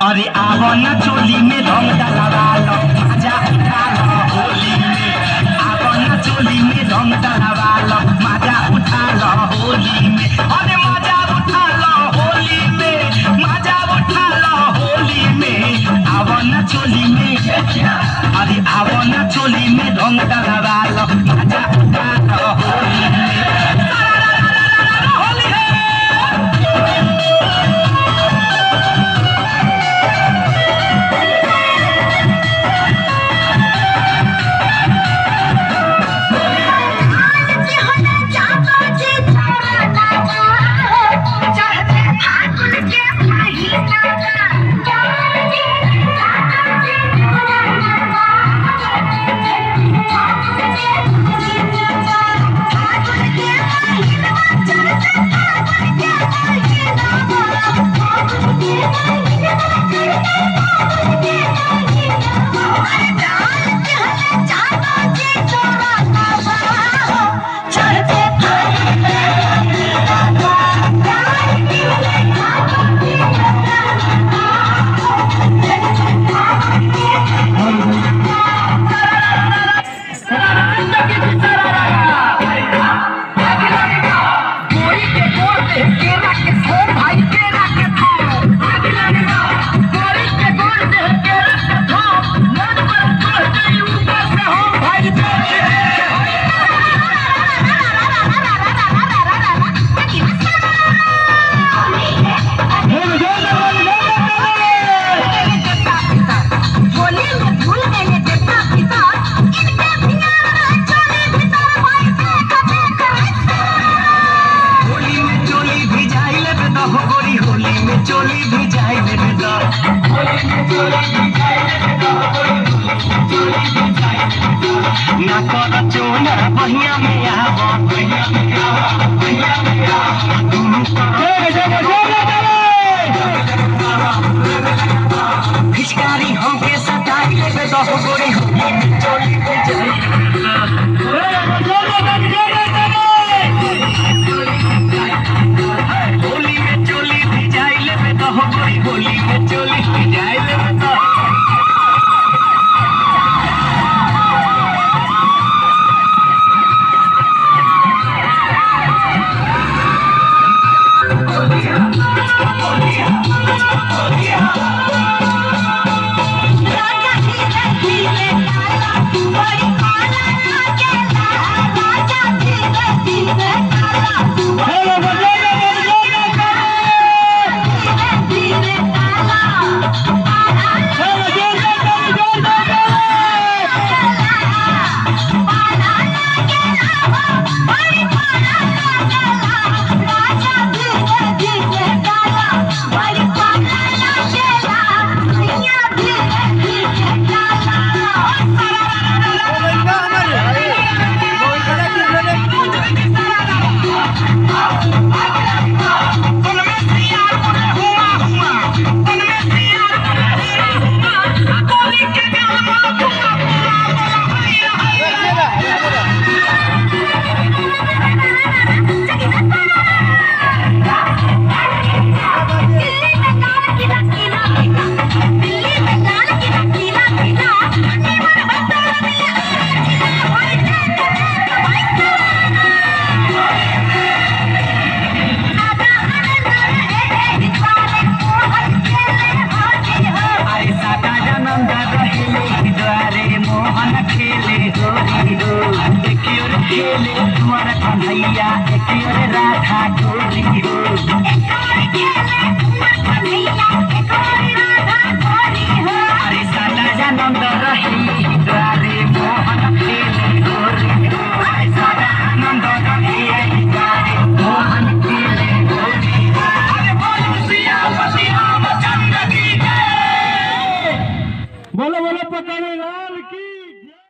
अरे आवो ना चोली में रंग डलवा लो मजा उठा लो होली में। आवो ना चोली में रंग डलवा लो मजा उठा लो होली में। अरे मजा उठा लो होली में, मजा उठा लो होली में। आवो ना चोली में, अरे आवो ना चोली में रंग डलवा लो मजा उठा लो होली में। चोली भी जाए ना कर चोला बहिया में आवो फिचकारी हमके सटाई लेबे दह गोरी चोली भी जाए होली में चोली भी जाए खेले तुम्हारा कन्हैया एक राधा गोरी हो। अरे साला जानंद